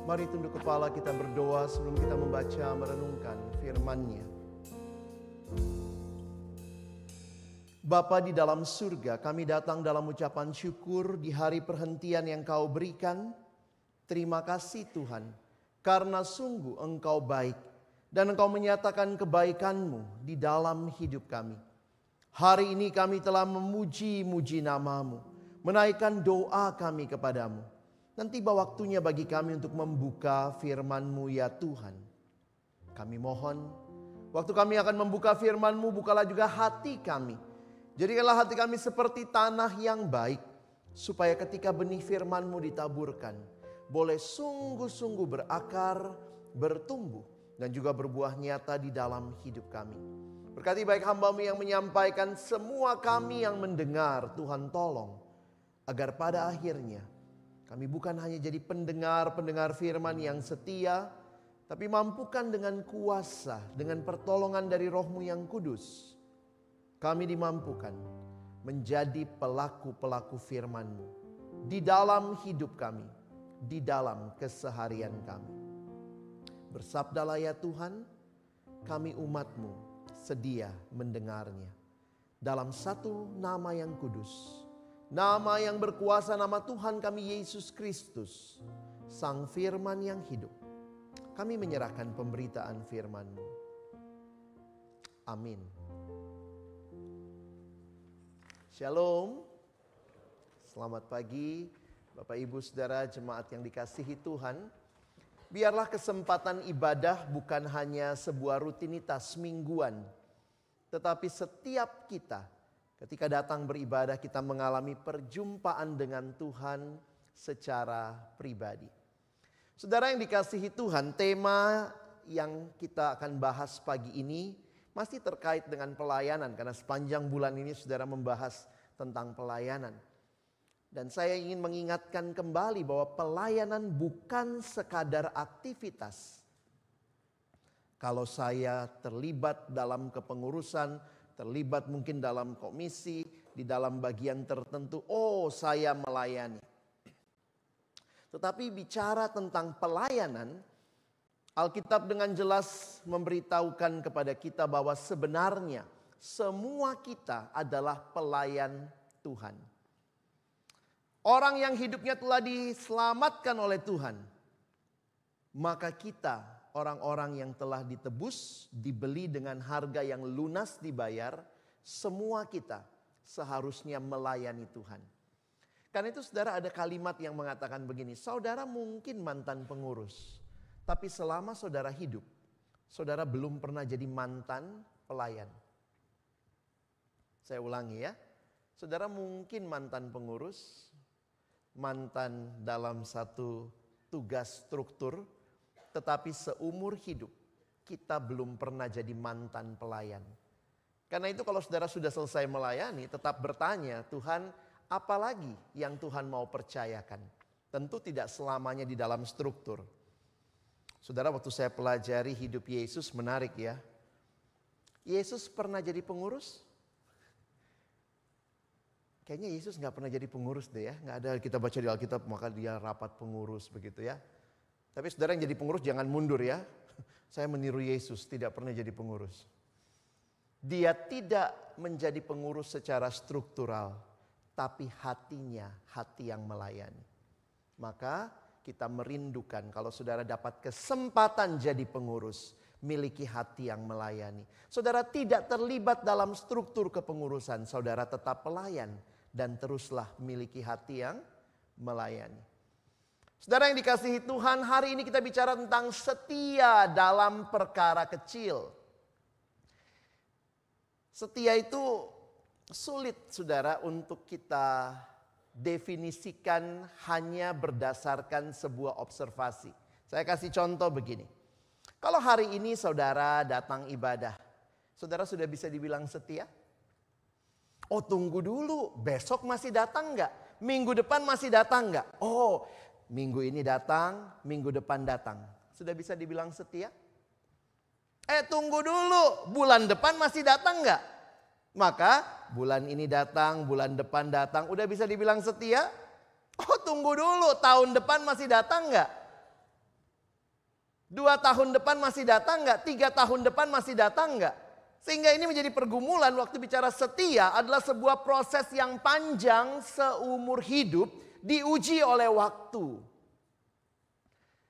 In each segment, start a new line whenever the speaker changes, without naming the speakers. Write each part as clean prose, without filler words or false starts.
Mari tunduk kepala kita berdoa sebelum kita membaca merenungkan firman-Nya. Bapa di dalam surga, kami datang dalam ucapan syukur di hari perhentian yang Kau berikan. Terima kasih Tuhan, karena sungguh Engkau baik dan Engkau menyatakan kebaikan-Mu di dalam hidup kami. Hari ini kami telah memuji-muji nama-Mu, menaikkan doa kami kepadamu. Dan tiba waktunya bagi kami untuk membuka firman-Mu ya Tuhan. Kami mohon, waktu kami akan membuka firman-Mu, bukalah juga hati kami. Jadikanlah hati kami seperti tanah yang baik, supaya ketika benih firman-Mu ditaburkan, boleh sungguh-sungguh berakar, bertumbuh, dan juga berbuah nyata di dalam hidup kami. Berkati baik hamba-Mu yang menyampaikan, semua kami yang mendengar, Tuhan tolong, agar pada akhirnya kami bukan hanya jadi pendengar-pendengar firman yang setia, tapi mampukan dengan kuasa, dengan pertolongan dari Roh-Mu yang kudus, kami dimampukan menjadi pelaku-pelaku firman-Mu di dalam hidup kami, di dalam keseharian kami. Bersabdalah ya Tuhan, kami umat-Mu sedia mendengarnya. Dalam satu nama yang kudus, nama yang berkuasa, nama Tuhan kami Yesus Kristus, Sang Firman yang hidup. Kami menyerahkan pemberitaan firman-Mu. Amin. Shalom. Selamat pagi Bapak Ibu Saudara jemaat yang dikasihi Tuhan. Biarlah kesempatan ibadah bukan hanya sebuah rutinitas mingguan, tetapi setiap kita ketika datang beribadah, kita mengalami perjumpaan dengan Tuhan secara pribadi. Saudara yang dikasihi Tuhan, tema yang kita akan bahas pagi ini masih terkait dengan pelayanan. Karena sepanjang bulan ini saudara membahas tentang pelayanan. Dan saya ingin mengingatkan kembali bahwa pelayanan bukan sekadar aktivitas. Kalau saya terlibat dalam kepengurusan, terlibat mungkin dalam komisi, di dalam bagian tertentu, oh saya melayani. Tetapi bicara tentang pelayanan, Alkitab dengan jelas memberitahukan kepada kita bahwa sebenarnya semua kita adalah pelayan Tuhan. Orang yang hidupnya telah diselamatkan oleh Tuhan, maka kita orang-orang yang telah ditebus, dibeli dengan harga yang lunas dibayar, semua kita seharusnya melayani Tuhan. Karena itu saudara, ada kalimat yang mengatakan begini, saudara mungkin mantan pengurus, tapi selama saudara hidup, saudara belum pernah jadi mantan pelayan. Saya ulangi ya, saudara mungkin mantan pengurus, mantan dalam satu tugas struktur, tetapi seumur hidup kita belum pernah jadi mantan pelayan. Karena itu kalau saudara sudah selesai melayani, tetap bertanya, Tuhan apalagi yang Tuhan mau percayakan? Tentu tidak selamanya di dalam struktur. Saudara, waktu saya pelajari hidup Yesus, menarik ya. Yesus pernah jadi pengurus? Kayaknya Yesus gak pernah jadi pengurus deh ya. Gak ada kita baca di Alkitab maka dia rapat pengurus begitu ya. Tapi saudara yang jadi pengurus jangan mundur ya. Saya meniru Yesus, tidak pernah jadi pengurus. Dia tidak menjadi pengurus secara struktural, tapi hatinya hati yang melayani. Maka kita merindukan kalau saudara dapat kesempatan jadi pengurus, miliki hati yang melayani. Saudara tidak terlibat dalam struktur kepengurusan, saudara tetap pelayan dan teruslah miliki hati yang melayani. Saudara yang dikasihi Tuhan, hari ini kita bicara tentang setia dalam perkara kecil. Setia itu sulit saudara untuk kita definisikan hanya berdasarkan sebuah observasi. Saya kasih contoh begini. Kalau hari ini saudara datang ibadah, saudara sudah bisa dibilang setia? Oh tunggu dulu, besok masih datang enggak? Minggu depan masih datang enggak? Oh minggu ini datang, minggu depan datang. Sudah bisa dibilang setia? Tunggu dulu, bulan depan masih datang enggak? Maka bulan ini datang, bulan depan datang, udah bisa dibilang setia? Oh tunggu dulu, tahun depan masih datang enggak? 2 tahun depan masih datang nggak? 3 tahun depan masih datang nggak? Sehingga ini menjadi pergumulan waktu bicara setia adalah sebuah proses yang panjang seumur hidup diuji oleh waktu.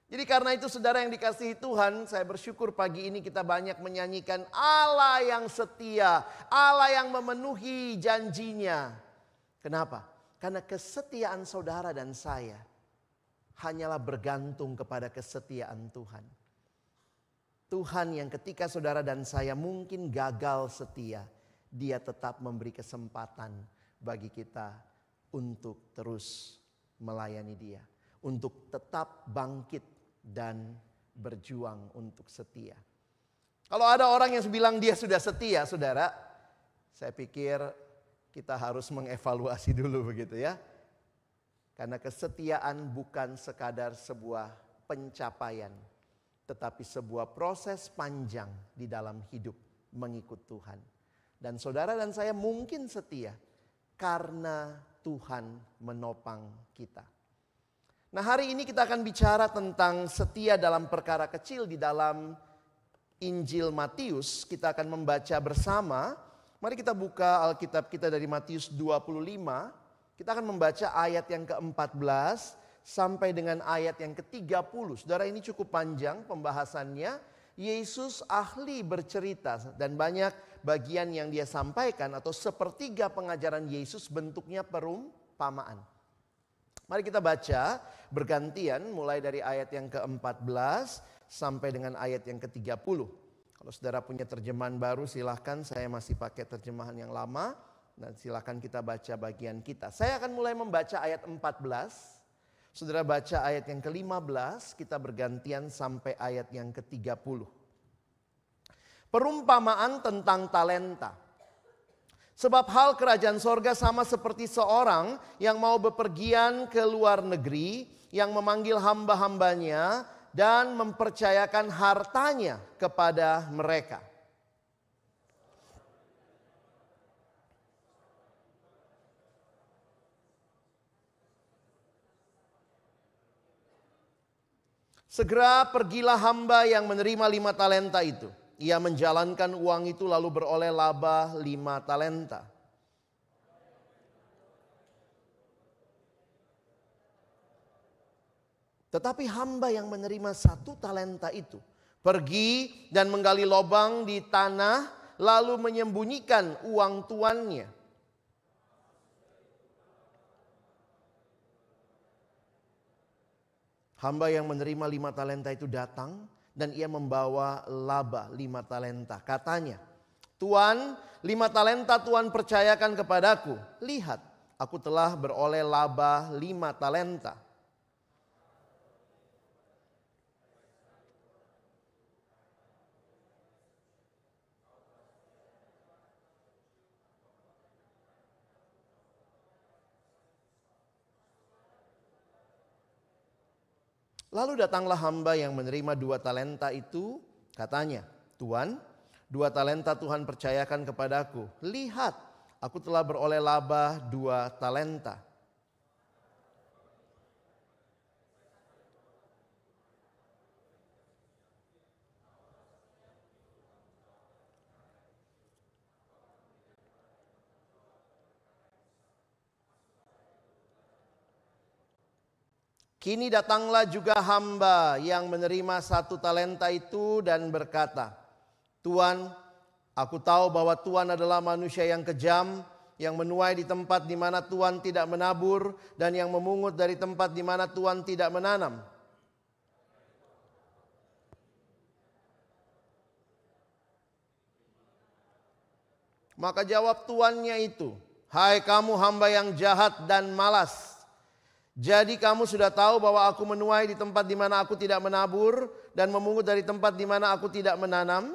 Jadi karena itu saudara yang dikasihi Tuhan, saya bersyukur pagi ini kita banyak menyanyikan Allah yang setia, Allah yang memenuhi janjinya. Kenapa? Karena kesetiaan saudara dan saya hanyalah bergantung kepada kesetiaan Tuhan. Tuhan yang ketika saudara dan saya mungkin gagal setia, Dia tetap memberi kesempatan bagi kita untuk terus melayani Dia. Untuk tetap bangkit dan berjuang untuk setia. Kalau ada orang yang bilang dia sudah setia, saudara, saya pikir kita harus mengevaluasi dulu begitu ya. Karena kesetiaan bukan sekadar sebuah pencapaian, tetapi sebuah proses panjang di dalam hidup mengikut Tuhan. Dan saudara dan saya mungkin setia karena Tuhan menopang kita. Nah, hari ini kita akan bicara tentang setia dalam perkara kecil di dalam Injil Matius. Kita akan membaca bersama. Mari kita buka Alkitab kita dari Matius 25. Kita akan membaca ayat yang ke-14 sampai dengan ayat yang ke-30. Saudara, ini cukup panjang pembahasannya. Yesus ahli bercerita dan banyak bagian yang dia sampaikan atau sepertiga pengajaran Yesus bentuknya perumpamaan. Mari kita baca bergantian mulai dari ayat yang ke-14 sampai dengan ayat yang ke-30. Kalau saudara punya terjemahan baru silahkan, saya masih pakai terjemahan yang lama. Dan silahkan kita baca bagian kita. Saya akan mulai membaca ayat 14. Saudara baca ayat yang ke-15, kita bergantian sampai ayat yang ke-30. Perumpamaan tentang talenta. Sebab hal kerajaan sorga sama seperti seorang yang mau bepergian ke luar negeri, yang memanggil hamba-hambanya dan mempercayakan hartanya kepada mereka. Segera pergilah hamba yang menerima 5 talenta itu. Ia menjalankan uang itu lalu beroleh laba 5 talenta. Tetapi hamba yang menerima 1 talenta itu pergi dan menggali lubang di tanah lalu menyembunyikan uang tuannya. Hamba yang menerima 5 talenta itu datang dan ia membawa laba 5 talenta. Katanya, Tuan, 5 talenta Tuan percayakan kepadaku. Lihat, aku telah beroleh laba 5 talenta. Lalu datanglah hamba yang menerima 2 talenta itu, katanya, Tuan, 2 talenta Tuhan percayakan kepadaku. Lihat, aku telah beroleh laba 2 talenta. Kini datanglah juga hamba yang menerima 1 talenta itu dan berkata, Tuan, aku tahu bahwa Tuan adalah manusia yang kejam, yang menuai di tempat di mana Tuan tidak menabur, dan yang memungut dari tempat di mana Tuan tidak menanam. Maka jawab tuannya itu, hai kamu hamba yang jahat dan malas. Jadi kamu sudah tahu bahwa aku menuai di tempat di mana aku tidak menabur dan memungut dari tempat di mana aku tidak menanam.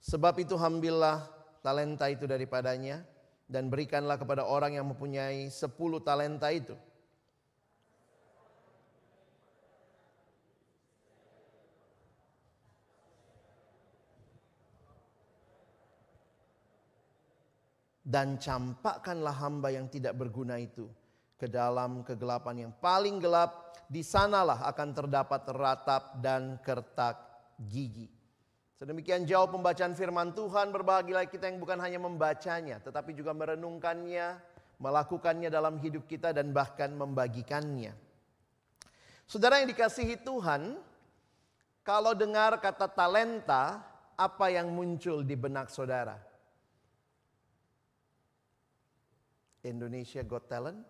Sebab itu ambillah talenta itu daripadanya dan berikanlah kepada orang yang mempunyai 10 talenta itu. dan campakkanlah hamba yang tidak berguna itu ke dalam kegelapan yang paling gelap. Di sanalah akan terdapat ratap dan kertak gigi. Sedemikian jauh pembacaan firman Tuhan. Berbahagialah kita yang bukan hanya membacanya, tetapi juga merenungkannya, melakukannya dalam hidup kita, dan bahkan membagikannya. Saudara yang dikasihi Tuhan, kalau dengar kata talenta, apa yang muncul di benak saudara? Indonesia Got Talent?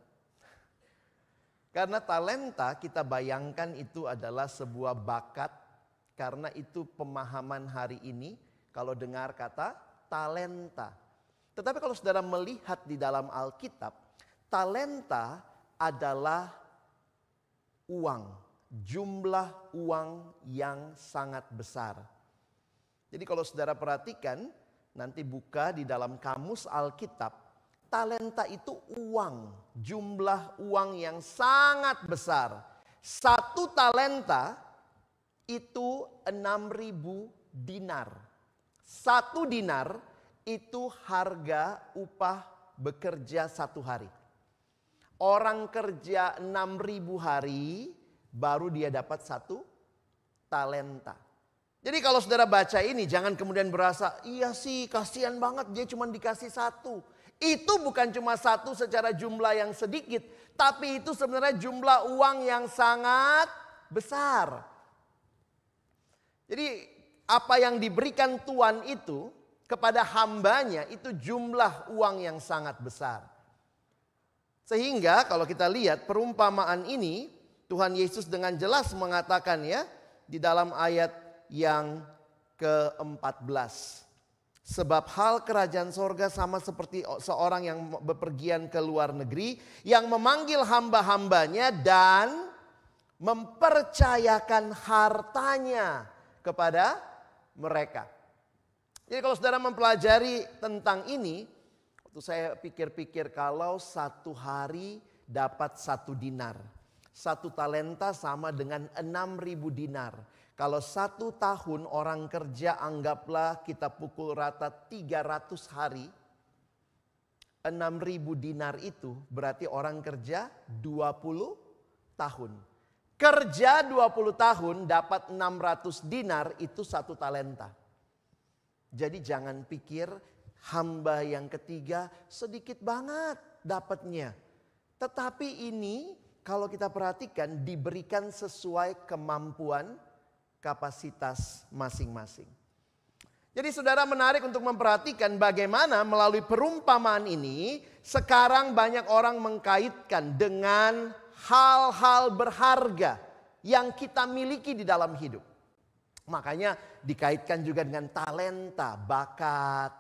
Karena talenta kita bayangkan itu adalah sebuah bakat, karena itu pemahaman hari ini kalau dengar kata talenta. Tetapi kalau saudara melihat di dalam Alkitab, talenta adalah uang, jumlah uang yang sangat besar. Jadi kalau saudara perhatikan, nanti buka di dalam kamus Alkitab, talenta itu uang, jumlah uang yang sangat besar. Satu talenta itu 6.000 dinar. Satu dinar itu harga upah bekerja satu hari. Orang kerja 6.000 hari baru dia dapat satu talenta. Jadi kalau saudara baca ini jangan kemudian berasa, iya sih kasihan banget dia cuma dikasih satu. Itu bukan cuma satu secara jumlah yang sedikit, tapi itu sebenarnya jumlah uang yang sangat besar. Jadi apa yang diberikan Tuhan itu kepada hambanya itu jumlah uang yang sangat besar. Sehingga kalau kita lihat perumpamaan ini, Tuhan Yesus dengan jelas mengatakan ya di dalam ayat yang ke-14. Sebab hal kerajaan sorga sama seperti seorang yang bepergian ke luar negeri, yang memanggil hamba-hambanya dan mempercayakan hartanya kepada mereka. Jadi kalau saudara mempelajari tentang ini, waktu saya pikir-pikir kalau satu hari dapat 1 dinar. 1 talenta sama dengan 6.000 dinar. Kalau 1 tahun orang kerja anggaplah kita pukul rata 300 hari. 6.000 dinar itu berarti orang kerja 20 tahun. Kerja 20 tahun dapat 600 dinar itu 1 talenta. Jadi jangan pikir hamba yang ketiga sedikit banget dapatnya. Tetapi ini kalau kita perhatikan diberikan sesuai kemampuan kapasitas masing-masing. Jadi saudara menarik untuk memperhatikan bagaimana melalui perumpamaan ini sekarang banyak orang mengkaitkan dengan hal-hal berharga yang kita miliki di dalam hidup. Makanya dikaitkan juga dengan talenta, bakat.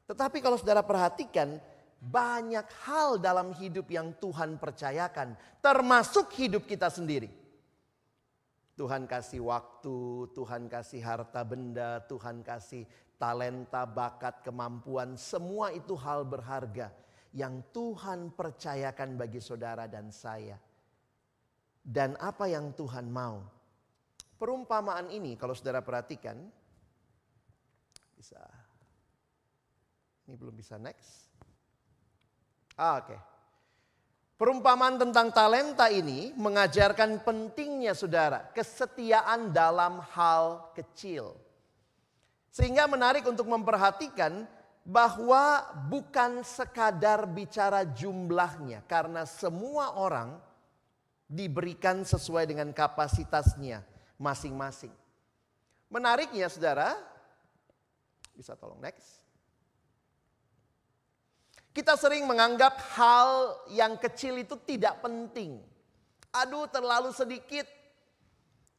Tetapi kalau saudara perhatikan banyak hal dalam hidup yang Tuhan percayakan, termasuk hidup kita sendiri. Tuhan kasih waktu, Tuhan kasih harta benda, Tuhan kasih talenta, bakat, kemampuan. Semua itu hal berharga yang Tuhan percayakan bagi saudara dan saya. Dan apa yang Tuhan mau? Perumpamaan ini kalau saudara perhatikan, bisa, ini belum bisa next. Oke. Perumpamaan tentang talenta ini mengajarkan pentingnya saudara, kesetiaan dalam hal kecil. Sehingga menarik untuk memperhatikan bahwa bukan sekadar bicara jumlahnya. Karena semua orang diberikan sesuai dengan kapasitasnya masing-masing. Menariknya saudara, bisa tolong next. Kita sering menganggap hal yang kecil itu tidak penting. Aduh terlalu sedikit.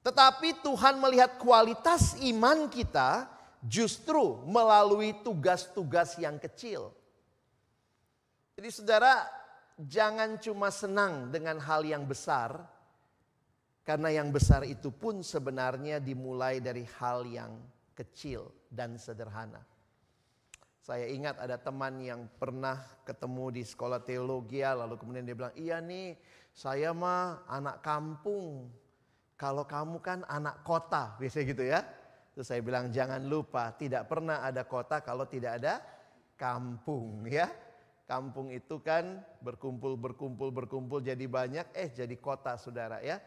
Tetapi Tuhan melihat kualitas iman kita justru melalui tugas-tugas yang kecil. Jadi saudara jangan cuma senang dengan hal yang besar. Karena yang besar itu pun sebenarnya dimulai dari hal yang kecil dan sederhana. Saya ingat ada teman yang pernah ketemu di sekolah teologi, lalu kemudian dia bilang, iya nih saya mah anak kampung, kalau kamu kan anak kota, biasanya gitu ya. Terus saya bilang jangan lupa tidak pernah ada kota kalau tidak ada kampung ya. Kampung itu kan berkumpul jadi banyak, jadi kota saudara ya.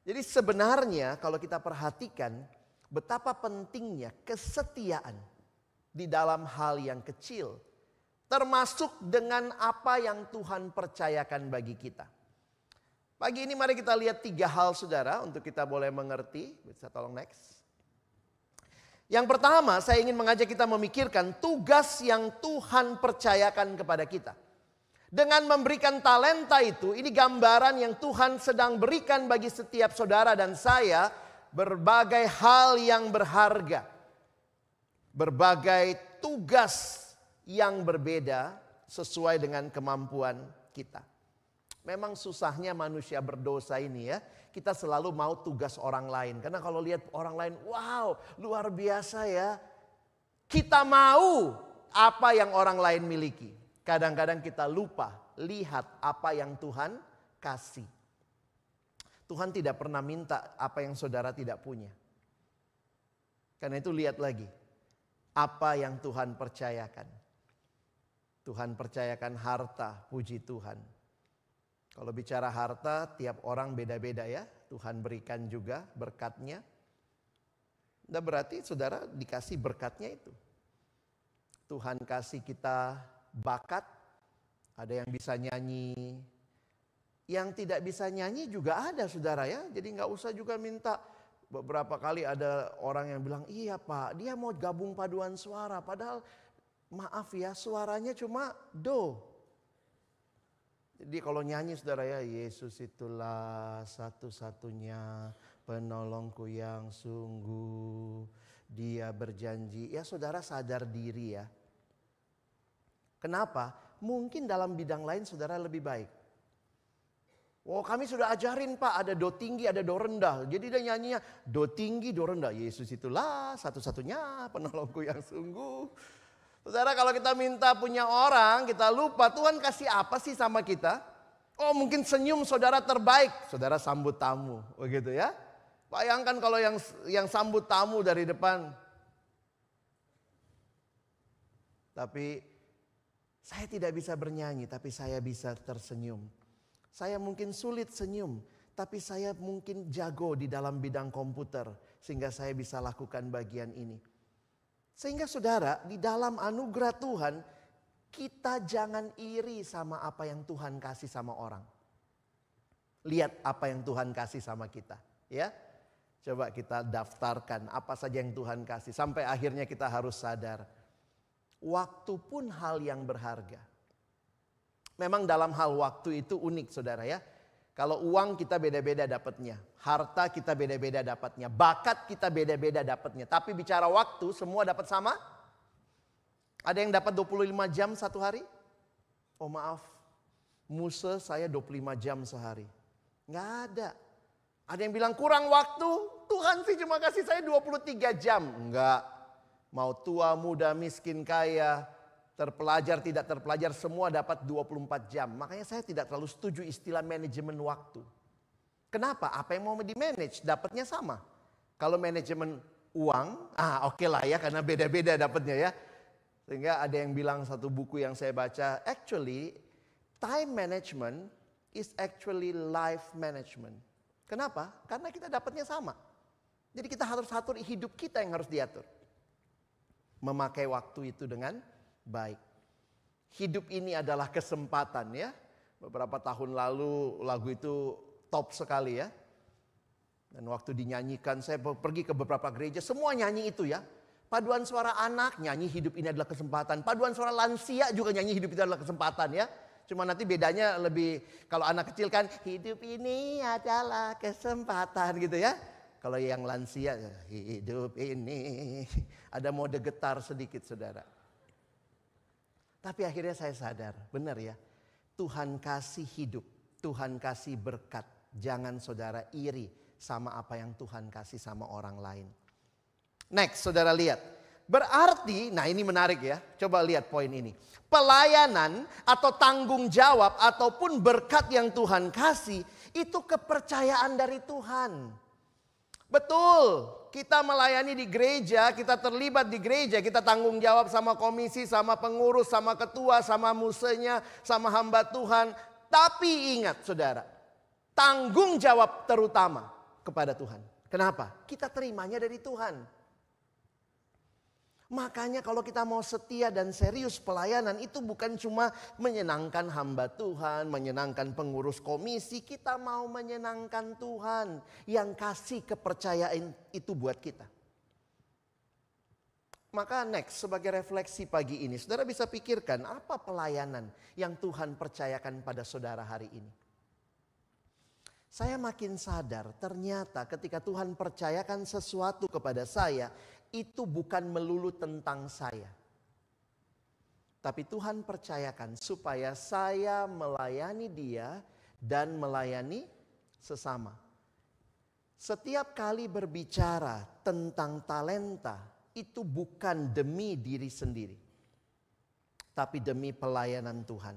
Jadi sebenarnya kalau kita perhatikan betapa pentingnya kesetiaan di dalam hal yang kecil. Termasuk dengan apa yang Tuhan percayakan bagi kita. Pagi ini mari kita lihat 3 hal saudara untuk kita boleh mengerti. Bisa tolong next. Yang pertama, saya ingin mengajak kita memikirkan tugas yang Tuhan percayakan kepada kita. Dengan memberikan talenta itu, ini gambaran yang Tuhan sedang berikan bagi setiap saudara dan saya, berbagai hal yang berharga. Berbagai tugas yang berbeda sesuai dengan kemampuan kita. Memang susahnya manusia berdosa ini ya. Kita selalu mau tugas orang lain. Karena kalau lihat orang lain, wow luar biasa ya. Kita mau apa yang orang lain miliki. Kadang-kadang kita lupa lihat apa yang Tuhan kasih. Tuhan tidak pernah minta apa yang saudara tidak punya. Karena itu lihat lagi. Apa yang Tuhan percayakan. Tuhan percayakan harta, puji Tuhan. Kalau bicara harta, tiap orang beda-beda ya. Tuhan berikan juga berkatnya. Dan berarti saudara dikasih berkatnya itu. Tuhan kasih kita bakat. Ada yang bisa nyanyi. Yang tidak bisa nyanyi juga ada saudara ya. Jadi gak usah juga minta. Beberapa kali ada orang yang bilang, iya Pak dia mau gabung paduan suara. Padahal maaf ya suaranya cuma do. Jadi kalau nyanyi saudara ya, Yesus itulah satu-satunya penolongku yang sungguh, dia berjanji. Ya saudara sadar diri ya. Kenapa? Mungkin dalam bidang lain saudara lebih baik. Oh kami sudah ajarin Pak, ada do tinggi, ada do rendah. Jadi dia nyanyinya do tinggi, do rendah. Yesus itulah satu-satunya penolongku yang sungguh. Saudara kalau kita minta punya orang, kita lupa Tuhan kasih apa sih sama kita? Oh mungkin senyum saudara terbaik, saudara sambut tamu, begitu ya. Bayangkan kalau yang sambut tamu dari depan. Tapi saya tidak bisa bernyanyi, tapi saya bisa tersenyum. Saya mungkin sulit senyum, tapi saya mungkin jago di dalam bidang komputer, sehingga saya bisa lakukan bagian ini. Sehingga saudara di dalam anugerah Tuhan kita jangan iri sama apa yang Tuhan kasih sama orang. Lihat apa yang Tuhan kasih sama kita ya. Coba kita daftarkan apa saja yang Tuhan kasih. Sampai akhirnya kita harus sadar. Waktu pun hal yang berharga. Memang dalam hal waktu itu unik saudara ya. Kalau uang kita beda-beda dapatnya. Harta kita beda-beda dapatnya. Bakat kita beda-beda dapatnya. Tapi bicara waktu semua dapat sama? Ada yang dapat 25 jam satu hari? Oh maaf. Musa saya 25 jam sehari. Nggak ada. Ada yang bilang kurang waktu. Tuhan sih cuma kasih saya 23 jam. Enggak. Mau tua, muda, miskin, kaya. Terpelajar, tidak terpelajar, semua dapat 24 jam. Makanya saya tidak terlalu setuju istilah manajemen waktu. Kenapa? Apa yang mau di-manage, dapatnya sama. Kalau manajemen uang, oke lah ya, karena beda-beda dapatnya ya. Sehingga ada yang bilang satu buku yang saya baca, actually time management is actually life management. Kenapa? Karena kita dapatnya sama. Jadi kita harus atur hidup kita yang harus diatur. Memakai waktu itu dengan baik. Hidup ini adalah kesempatan ya. Beberapa tahun lalu lagu itu top sekali ya. Dan waktu dinyanyikan saya pergi ke beberapa gereja semua nyanyi itu ya. Paduan suara anak nyanyi hidup ini adalah kesempatan. Paduan suara lansia juga nyanyi hidup itu adalah kesempatan ya. Cuma nanti bedanya lebih kalau anak kecil kan hidup ini adalah kesempatan gitu ya. Kalau yang lansia hidup ini ada mode getar sedikit saudara. Tapi akhirnya saya sadar, benar ya. Tuhan kasih hidup, Tuhan kasih berkat. Jangan saudara iri sama apa yang Tuhan kasih sama orang lain. Next, saudara lihat. Berarti, nah ini menarik ya. Coba lihat poin ini. Pelayanan atau tanggung jawab ataupun berkat yang Tuhan kasih, itu kepercayaan dari Tuhan. Betul, kita melayani di gereja, kita terlibat di gereja, kita tanggung jawab sama komisi, sama pengurus, sama ketua, sama musenya, sama hamba Tuhan. Tapi ingat saudara, tanggung jawab terutama kepada Tuhan. Kenapa? Kita terimanya dari Tuhan. Makanya kalau kita mau setia dan serius pelayanan itu bukan cuma menyenangkan hamba Tuhan, menyenangkan pengurus komisi. Kita mau menyenangkan Tuhan yang kasih kepercayaan itu buat kita. Maka next sebagai refleksi pagi ini, saudara bisa pikirkan apa pelayanan yang Tuhan percayakan pada saudara hari ini. Saya makin sadar ternyata ketika Tuhan percayakan sesuatu kepada saya, itu bukan melulu tentang saya. Tapi Tuhan percayakan supaya saya melayani Dia dan melayani sesama. Setiap kali berbicara tentang talenta, itu bukan demi diri sendiri, tapi demi pelayanan Tuhan.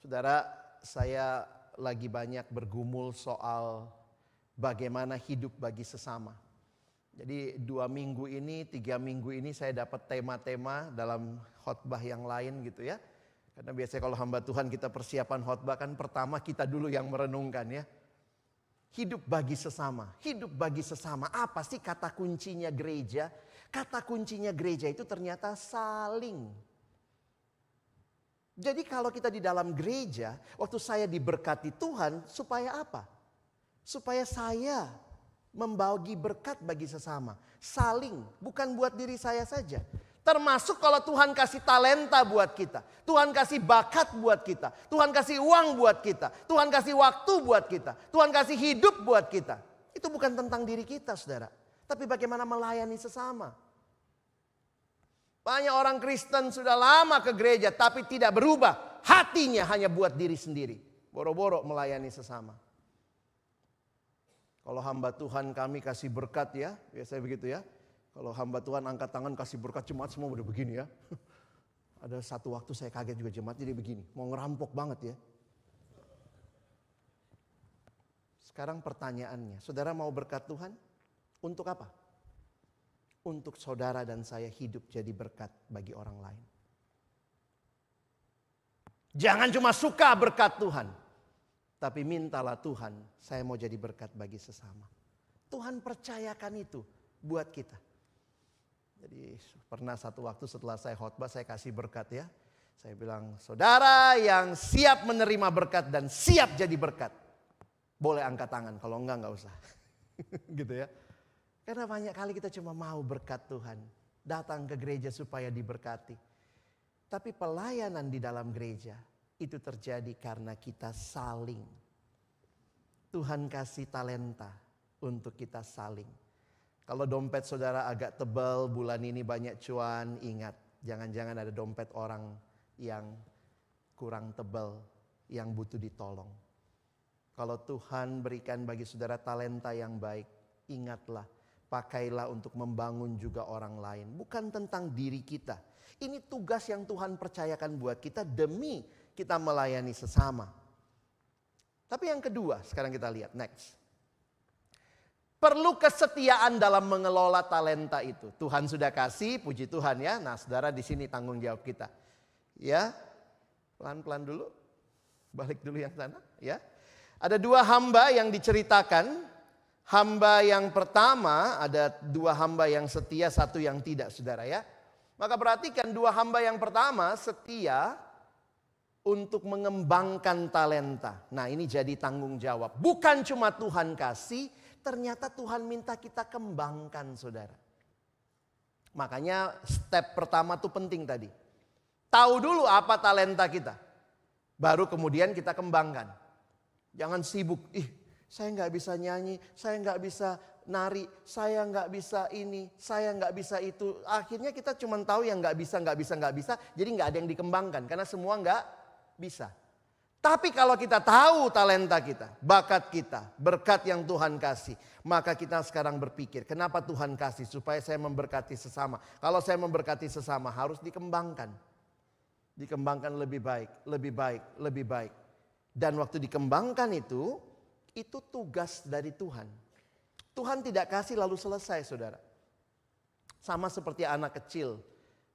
Saudara, saya lagi banyak bergumul soal bagaimana hidup bagi sesama. Jadi 2 minggu ini, 3 minggu ini saya dapat tema-tema dalam khotbah yang lain gitu ya. Karena biasanya kalau hamba Tuhan kita persiapan khotbah kan pertama kita dulu yang merenungkan ya. Hidup bagi sesama, hidup bagi sesama. Apa sih kata kuncinya gereja? Kata kuncinya gereja itu ternyata saling. Jadi kalau kita di dalam gereja, waktu saya diberkati Tuhan, supaya apa? Supaya saya membagi berkat bagi sesama. Saling, bukan buat diri saya saja. Termasuk kalau Tuhan kasih talenta buat kita. Tuhan kasih bakat buat kita. Tuhan kasih uang buat kita. Tuhan kasih waktu buat kita. Tuhan kasih hidup buat kita. Itu bukan tentang diri kita saudara. Tapi bagaimana melayani sesama. Banyak orang Kristen sudah lama ke gereja tapi tidak berubah. Hatinya hanya buat diri sendiri. Boro-boro melayani sesama. Kalau hamba Tuhan kami kasih berkat ya, biasanya begitu ya. Kalau hamba Tuhan angkat tangan kasih berkat jemaat semua udah begini ya. Ada satu waktu saya kaget juga jemaat jadi begini, mau ngerampok banget ya. Sekarang pertanyaannya, saudara mau berkat Tuhan? Untuk apa? Untuk saudara dan saya hidup jadi berkat bagi orang lain. Jangan cuma suka berkat Tuhan. Tapi mintalah Tuhan, saya mau jadi berkat bagi sesama. Tuhan percayakan itu buat kita. Jadi pernah satu waktu setelah saya khotbah saya kasih berkat ya. Saya bilang, saudara yang siap menerima berkat dan siap jadi berkat. Boleh angkat tangan, kalau enggak usah. Gitu ya. Karena banyak kali kita cuma mau berkat Tuhan. Datang ke gereja supaya diberkati. Tapi pelayanan di dalam gereja itu terjadi karena kita saling. Tuhan kasih talenta untuk kita saling. Kalau dompet saudara agak tebal, bulan ini banyak cuan, ingat. Jangan-jangan ada dompet orang yang kurang tebal, yang butuh ditolong. Kalau Tuhan berikan bagi saudara talenta yang baik, ingatlah, pakailah untuk membangun juga orang lain. Bukan tentang diri kita. Ini tugas yang Tuhan percayakan buat kita demi kita melayani sesama. Tapi yang kedua, sekarang kita lihat next. Perlu kesetiaan dalam mengelola talenta itu. Tuhan sudah kasih, puji Tuhan ya. Nah, saudara di sini tanggung jawab kita. Ya, pelan-pelan dulu. Balik dulu yang sana, ya. Ada 2 hamba yang diceritakan. Hamba yang pertama, ada 2 hamba yang setia, 1 yang tidak, saudara ya. Maka perhatikan 2 hamba yang pertama setia untuk mengembangkan talenta. Nah, ini jadi tanggung jawab. Bukan cuma Tuhan kasih, ternyata Tuhan minta kita kembangkan, saudara. Makanya step pertama tuh penting tadi. Tahu dulu apa talenta kita. Baru kemudian kita kembangkan. Jangan sibuk, saya nggak bisa nyanyi, saya nggak bisa nari, saya nggak bisa ini, saya nggak bisa itu. Akhirnya kita cuma tahu yang nggak bisa, jadi nggak ada yang dikembangkan. Karena semua nggak bisa. Tapi kalau kita tahu talenta kita, bakat kita, berkat yang Tuhan kasih, maka kita sekarang berpikir, kenapa Tuhan kasih? Supaya saya memberkati sesama. Kalau saya memberkati sesama harus dikembangkan. Dikembangkan lebih baik, lebih baik, lebih baik. Dan waktu dikembangkan itu, Itu tugas dari Tuhan. Tuhan tidak kasih lalu selesai, saudara. Sama seperti anak kecil.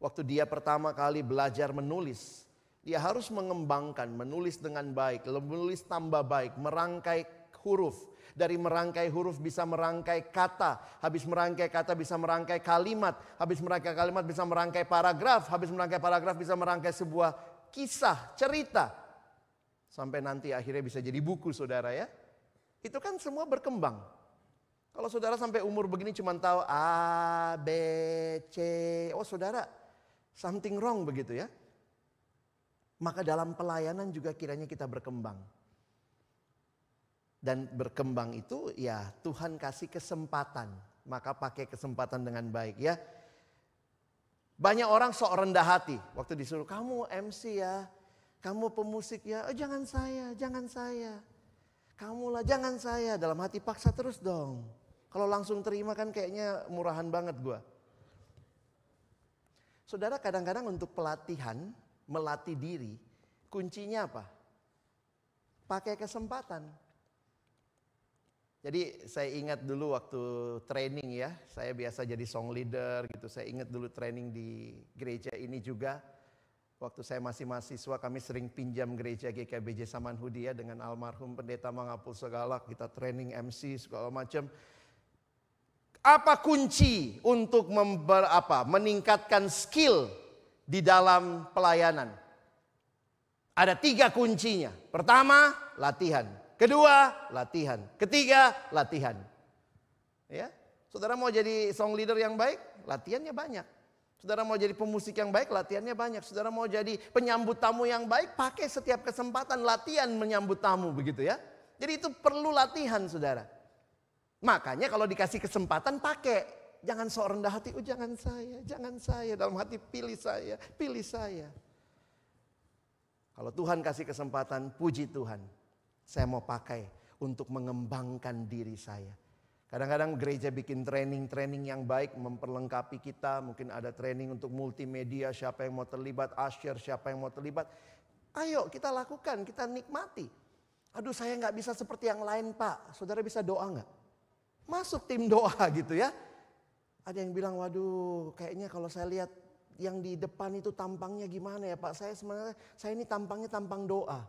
Waktu dia pertama kali belajar menulis, dia harus mengembangkan, menulis dengan baik, menulis tambah baik, merangkai huruf. Dari merangkai huruf bisa merangkai kata, habis merangkai kata bisa merangkai kalimat, habis merangkai kalimat bisa merangkai paragraf, habis merangkai paragraf bisa merangkai sebuah kisah, cerita. Sampai nanti akhirnya bisa jadi buku, saudara ya. Itu kan semua berkembang. Kalau saudara sampai umur begini cuma tahu A, B, C. Oh saudara, something wrong begitu ya. Maka dalam pelayanan juga kiranya kita berkembang. Dan berkembang itu ya Tuhan kasih kesempatan. Maka pakai kesempatan dengan baik ya. Banyak orang sok rendah hati. Waktu disuruh, kamu MC ya. Kamu pemusik ya. Oh, jangan saya, jangan saya. Kamulah, jangan saya. Dalam hati paksa terus dong. Kalau langsung terima kan kayaknya murahan banget gua. Saudara, kadang-kadang untuk pelatihan, melatih diri, kuncinya apa? Pakai kesempatan. Jadi saya ingat dulu waktu training ya, saya biasa jadi song leader gitu. Saya ingat dulu training di gereja ini juga. Waktu saya masih mahasiswa, kami sering pinjam gereja GKBJ Samanhudi ya, dengan almarhum pendeta Mangapul Segalak. Kita training MC segala macam. Apa kunci untuk meningkatkan skill di dalam pelayanan? Ada 3 kuncinya. Pertama, latihan. Kedua, latihan. Ketiga, latihan. Ya, saudara mau jadi song leader yang baik, latihannya banyak. Saudara mau jadi pemusik yang baik, latihannya banyak. Saudara mau jadi penyambut tamu yang baik, pakai setiap kesempatan latihan menyambut tamu begitu ya. Jadi itu perlu latihan, saudara. Makanya kalau dikasih kesempatan pakai. Jangan sok rendah hati, oh jangan saya. Dalam hati pilih saya, pilih saya. Kalau Tuhan kasih kesempatan, puji Tuhan. Saya mau pakai untuk mengembangkan diri saya. Kadang-kadang gereja bikin training yang baik, memperlengkapi kita. Mungkin ada training untuk multimedia, siapa yang mau terlibat, usher, siapa yang mau terlibat. Ayo kita lakukan, kita nikmati. Aduh saya gak bisa seperti yang lain Pak. Saudara bisa doa gak? Masuk tim doa gitu ya. Ada yang bilang, waduh kayaknya kalau saya lihat yang di depan itu tampangnya gimana ya Pak. Sebenarnya saya ini tampangnya tampang doa.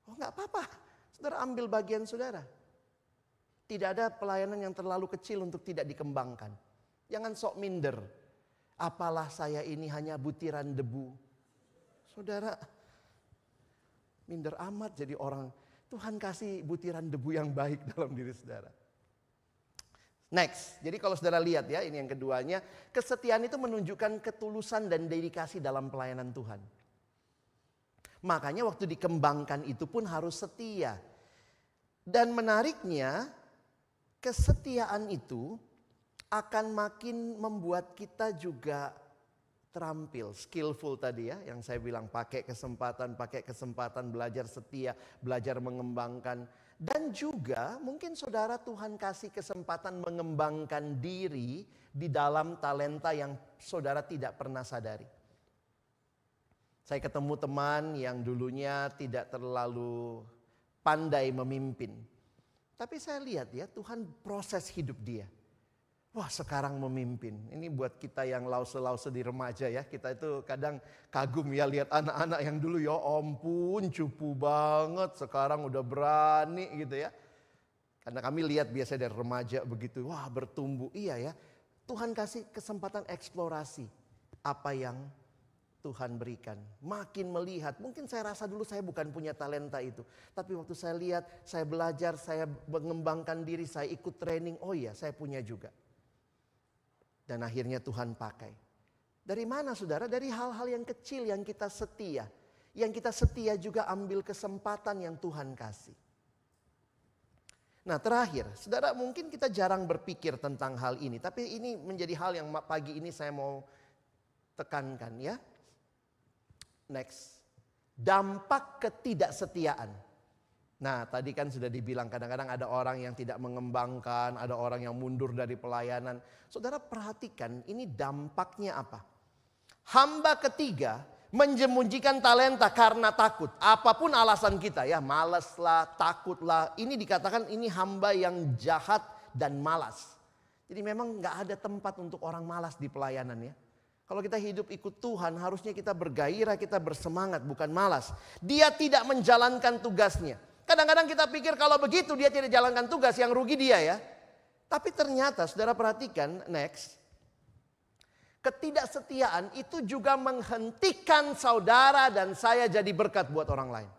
Oh gak apa-apa, saudara ambil bagian saudara. Tidak ada pelayanan yang terlalu kecil untuk tidak dikembangkan. Jangan sok minder. Apalah saya ini hanya butiran debu. Saudara, minder amat jadi orang. Tuhan kasih butiran debu yang baik dalam diri saudara. Next, jadi kalau saudara lihat ya, ini yang keduanya. Kesetiaan itu menunjukkan ketulusan dan dedikasi dalam pelayanan Tuhan. Makanya waktu dikembangkan itu pun harus setia. Dan menariknya, kesetiaan itu akan makin membuat kita juga terampil, skillful tadi ya. Yang saya bilang pakai kesempatan belajar setia, belajar mengembangkan. Dan juga mungkin saudara Tuhan kasih kesempatan mengembangkan diri di dalam talenta yang saudara tidak pernah sadari. Saya ketemu teman yang dulunya tidak terlalu pandai memimpin. Tapi saya lihat ya Tuhan proses hidup dia. Wah sekarang memimpin. Ini buat kita yang lause-lause di remaja ya. Kita itu kadang kagum ya lihat anak-anak yang dulu ya ampun cupu banget. Sekarang udah berani gitu ya. Karena kami lihat biasa dari remaja begitu. Wah bertumbuh. Iya ya. Tuhan kasih kesempatan eksplorasi. Apa yang Tuhan berikan. Makin melihat. Mungkin saya rasa dulu saya bukan punya talenta itu. Tapi waktu saya lihat, saya belajar, saya mengembangkan diri, saya ikut training. Oh iya saya punya juga. Dan akhirnya Tuhan pakai. Dari mana saudara? Dari hal-hal yang kecil yang kita setia. Yang kita setia juga ambil kesempatan yang Tuhan kasih. Nah terakhir, saudara mungkin kita jarang berpikir tentang hal ini. Tapi ini menjadi hal yang pagi ini saya mau tekankan ya. Next, dampak ketidaksetiaan. Nah tadi kan sudah dibilang kadang-kadang ada orang yang tidak mengembangkan, ada orang yang mundur dari pelayanan. Saudara perhatikan ini dampaknya apa? Hamba ketiga Menjemunjikan talenta karena takut. Apapun alasan kita ya, malas lah, takut lah. Ini dikatakan ini hamba yang jahat dan malas. Jadi memang gak ada tempat untuk orang malas di pelayanan ya. Kalau kita hidup ikut Tuhan, harusnya kita bergairah, kita bersemangat, bukan malas. Dia tidak menjalankan tugasnya. Kadang-kadang kita pikir kalau begitu dia tidak jalankan tugas, yang rugi dia ya. Tapi ternyata saudara perhatikan, next. Ketidaksetiaan itu juga menghentikan saudara dan saya jadi berkat buat orang lain.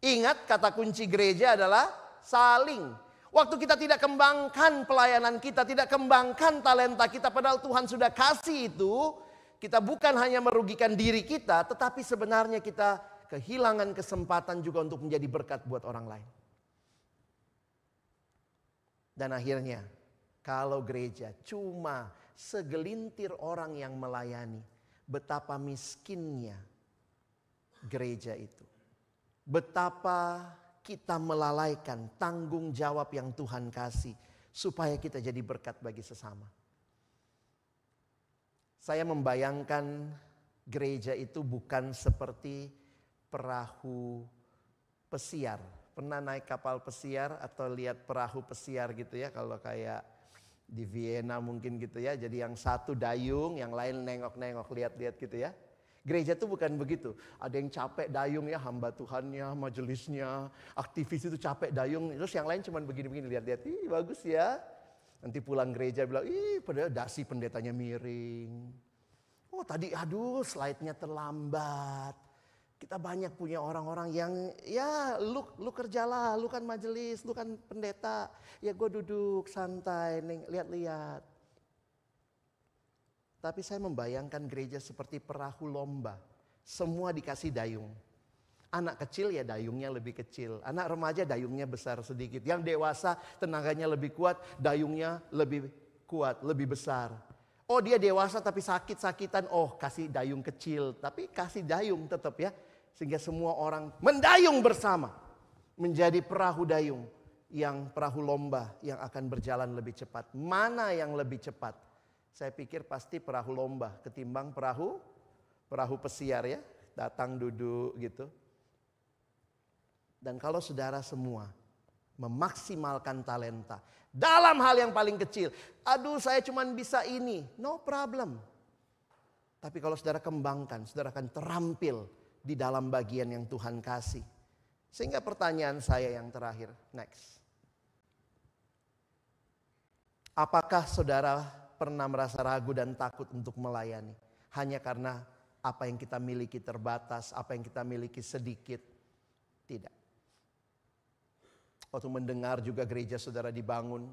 Ingat kata kunci gereja adalah saling. Waktu kita tidak kembangkan pelayanan kita, tidak kembangkan talenta kita, padahal Tuhan sudah kasih itu, kita bukan hanya merugikan diri kita, tetapi sebenarnya kita kehilangan kesempatan juga untuk menjadi berkat buat orang lain. Dan akhirnya, kalau gereja cuma segelintir orang yang melayani, betapa miskinnya gereja itu. Betapa kita melalaikan tanggung jawab yang Tuhan kasih supaya kita jadi berkat bagi sesama. Saya membayangkan gereja itu bukan seperti perahu pesiar. Pernah naik kapal pesiar atau lihat perahu pesiar gitu ya, kalau kayak di Vienna mungkin gitu ya. Jadi yang satu dayung, yang lain nengok-nengok, lihat-lihat gitu ya. Gereja itu bukan begitu. Ada yang capek dayung ya, hamba Tuhannya, majelisnya, aktivis itu capek dayung. Terus yang lain cuma begini-begini, lihat-lihat. Ih bagus ya. Nanti pulang gereja bilang, ih padahal dasi pendetanya miring. Oh tadi aduh slide-nya terlambat. Kita banyak punya orang-orang yang ya lu kerjalah, lu kan majelis, lu kan pendeta. Ya gue duduk santai, lihat-lihat. Tapi saya membayangkan gereja seperti perahu lomba. Semua dikasih dayung. Anak kecil ya dayungnya lebih kecil. Anak remaja dayungnya besar sedikit. Yang dewasa tenaganya lebih kuat, dayungnya lebih kuat, lebih besar. Oh dia dewasa tapi sakit-sakitan, oh kasih dayung kecil. Tapi kasih dayung tetap ya. Sehingga semua orang mendayung bersama. Menjadi perahu dayung. Yang perahu lomba yang akan berjalan lebih cepat. Mana yang lebih cepat? Saya pikir pasti perahu lomba ketimbang perahu pesiar ya. Datang duduk gitu. Dan kalau saudara semua memaksimalkan talenta. Dalam hal yang paling kecil. Aduh saya cuma bisa ini. No problem. Tapi kalau saudara kembangkan, saudara akan terampil di dalam bagian yang Tuhan kasih. Sehingga pertanyaan saya yang terakhir, next. Apakah saudara pernah merasa ragu dan takut untuk melayani? Hanya karena apa yang kita miliki terbatas, apa yang kita miliki sedikit? Tidak. Waktu mendengar juga gereja saudara dibangun,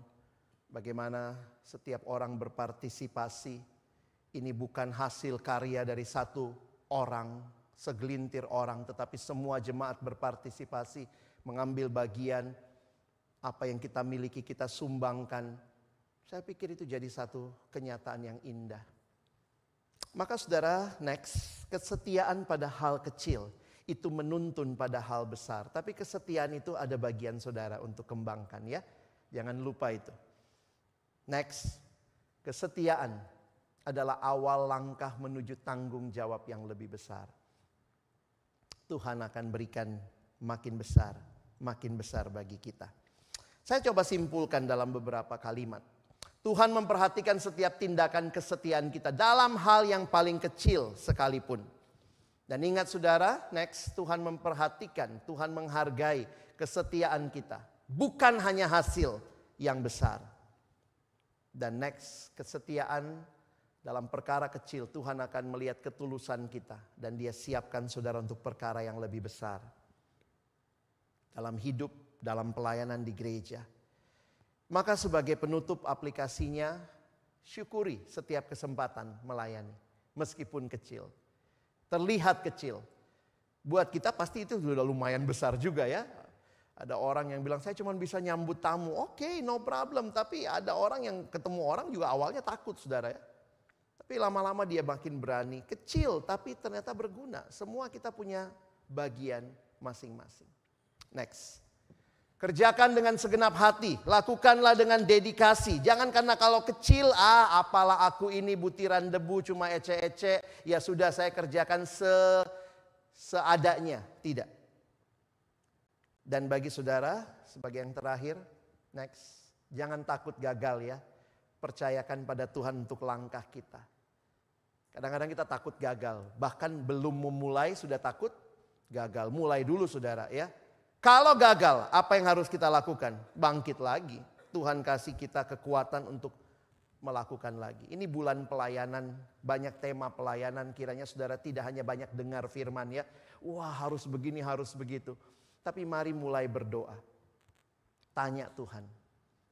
bagaimana setiap orang berpartisipasi. Ini bukan hasil karya dari satu orang, segelintir orang, tetapi semua jemaat berpartisipasi, mengambil bagian apa yang kita miliki, kita sumbangkan. Saya pikir itu jadi satu kenyataan yang indah. Maka saudara, next, kesetiaan pada hal kecil itu menuntun pada hal besar. Tapi kesetiaan itu ada bagian saudara untuk kembangkan ya. Jangan lupa itu. Next, kesetiaan adalah awal langkah menuju tanggung jawab yang lebih besar. Tuhan akan berikan makin besar bagi kita. Saya coba simpulkan dalam beberapa kalimat. Tuhan memperhatikan setiap tindakan kesetiaan kita dalam hal yang paling kecil sekalipun. Dan ingat saudara, next, Tuhan memperhatikan, Tuhan menghargai kesetiaan kita. Bukan hanya hasil yang besar. Dan next, kesetiaan dalam perkara kecil, Tuhan akan melihat ketulusan kita. Dan Dia siapkan saudara untuk perkara yang lebih besar. Dalam hidup, dalam pelayanan di gereja. Maka sebagai penutup aplikasinya, syukuri setiap kesempatan melayani. Meskipun kecil. Terlihat kecil. Buat kita pasti itu sudah lumayan besar juga ya. Ada orang yang bilang, saya cuma bisa nyambut tamu. Oke, no problem. Tapi ada orang yang ketemu orang juga awalnya takut saudara ya. Tapi lama-lama dia makin berani. Kecil tapi ternyata berguna. Semua kita punya bagian masing-masing. Next. Kerjakan dengan segenap hati, lakukanlah dengan dedikasi. Jangan karena kalau kecil, apalah aku ini butiran debu cuma ece-ece, ya sudah saya kerjakan seadanya. Tidak. Dan bagi saudara, sebagai yang terakhir, next, jangan takut gagal ya. Percayakan pada Tuhan untuk langkah kita. Kadang-kadang kita takut gagal, bahkan belum memulai sudah takut gagal. Mulai dulu saudara ya. Kalau gagal, apa yang harus kita lakukan? Bangkit lagi. Tuhan kasih kita kekuatan untuk melakukan lagi. Ini bulan pelayanan, banyak tema pelayanan. Kiranya saudara tidak hanya banyak dengar firman ya. Wah harus begini, harus begitu. Tapi mari mulai berdoa. Tanya Tuhan,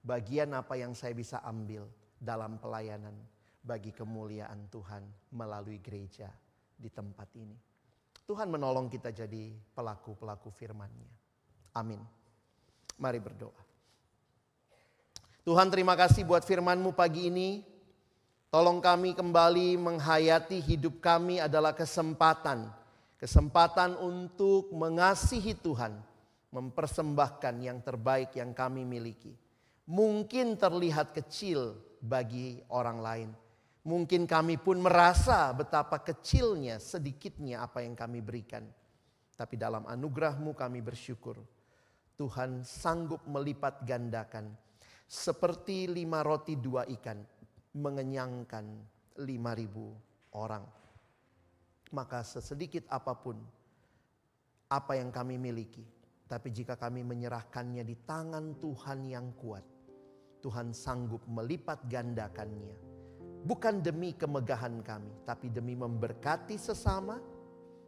bagian apa yang saya bisa ambil dalam pelayanan bagi kemuliaan Tuhan melalui gereja di tempat ini. Tuhan menolong kita jadi pelaku-pelaku firman-Nya. Amin. Mari berdoa. Tuhan terima kasih buat firman-Mu pagi ini. Tolong kami kembali menghayati hidup kami adalah kesempatan. Kesempatan untuk mengasihi Tuhan. Mempersembahkan yang terbaik yang kami miliki. Mungkin terlihat kecil bagi orang lain. Mungkin kami pun merasa betapa kecilnya, sedikitnya apa yang kami berikan. Tapi dalam anugerah-Mu kami bersyukur. Tuhan sanggup melipat gandakan. Seperti 5 roti 2 ikan. Mengenyangkan 5.000 orang. Maka sesedikit apapun apa yang kami miliki. Tapi jika kami menyerahkannya di tangan Tuhan yang kuat. Tuhan sanggup melipat gandakannya. Bukan demi kemegahan kami. Tapi demi memberkati sesama.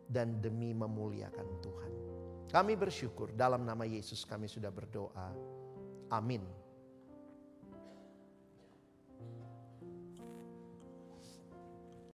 Dan demi memuliakan Tuhan. Kami bersyukur dalam nama Yesus kami sudah berdoa. Amin.